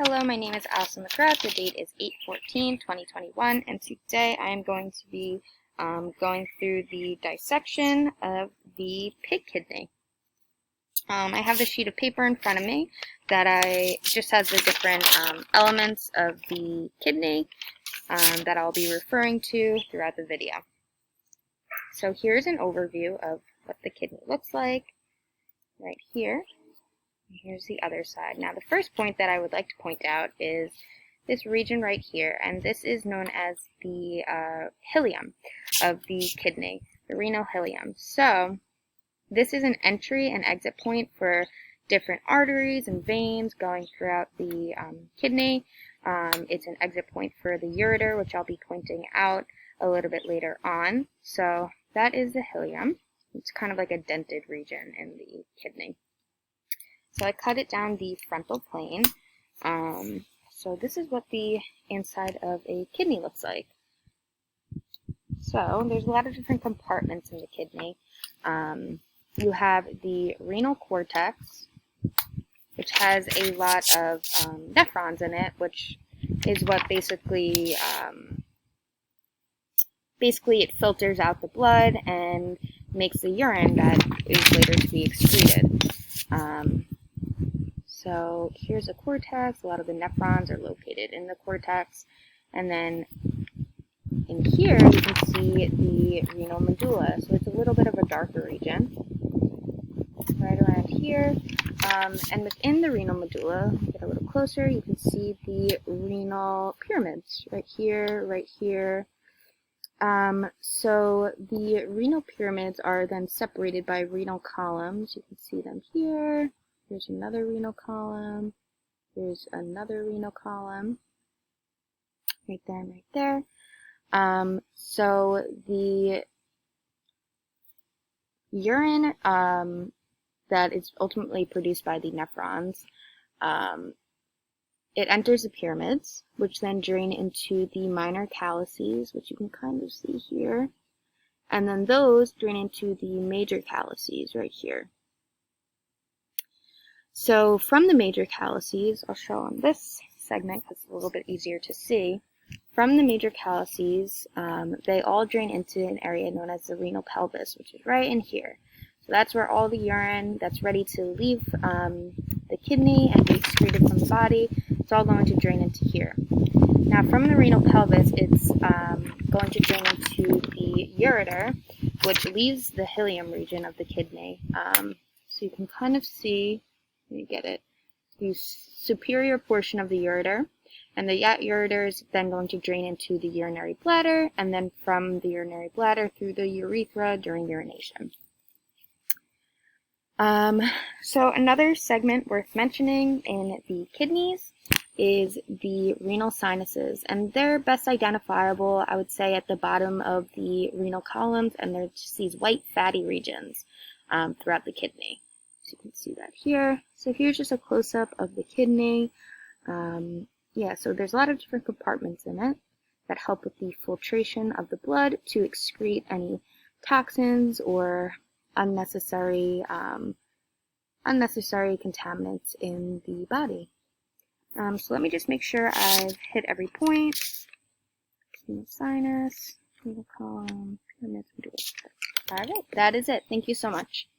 Hello, my name is Allison McGrath. The date is 8/14/2021, and today I am going to be going through the dissection of the pig kidney. I have the sheet of paper in front of me that just has the different elements of the kidney that I'll be referring to throughout the video. So here's an overview of what the kidney looks like right here. Here's the other side. Now, the first point that I would like to point out is this region right here, and this is known as the hilum of the kidney, the renal hilum. So, this is an entry and exit point for different arteries and veins going throughout the kidney. It's an exit point for the ureter, which I'll be pointing out a little bit later on. So, that is the hilum. It's kind of like a dented region in the kidney. So I cut it down the frontal plane. So this is what the inside of a kidney looks like. So there's a lot of different compartments in the kidney. You have the renal cortex, which has a lot of nephrons in it, which is what basically it filters out the blood and makes the urine that is later to be excreted. So here's a cortex. A lot of the nephrons are located in the cortex. And then in here you can see the renal medulla. So it's a little bit of a darker region right around here. And within the renal medulla, get a little closer, you can see the renal pyramids right here, right here. So the renal pyramids are then separated by renal columns. You can see them here. There's another renal column. There's another renal column. Right there and right there. So the urine that is ultimately produced by the nephrons, it enters the pyramids, which then drain into the minor calyces, which you can kind of see here. And then those drain into the major calyces right here. So from the major calyces, I'll show on this segment because it's a little bit easier to see. From the major calyces, they all drain into an area known as the renal pelvis, which is right in here. So that's where all the urine that's ready to leave the kidney and be excreted from the body, it's all going to drain into here. Now from the renal pelvis, it's going to drain into the ureter, which leaves the hilum region of the kidney. So you can kind of see, let me get it, the superior portion of the ureter, and the ureter is then going to drain into the urinary bladder, and then from the urinary bladder through the urethra during urination. So another segment worth mentioning in the kidneys is the renal sinuses, and they're best identifiable, I would say, at the bottom of the renal columns, and they're just these white fatty regions throughout the kidney. So you can see that here. So here's just a close-up of the kidney. Yeah, so there's a lot of different compartments in it that help with the filtration of the blood to excrete any toxins or unnecessary contaminants in the body. So let me just make sure I've hit every point. Renal sinus, renal column, pyramids. All right, that is it. Thank you so much.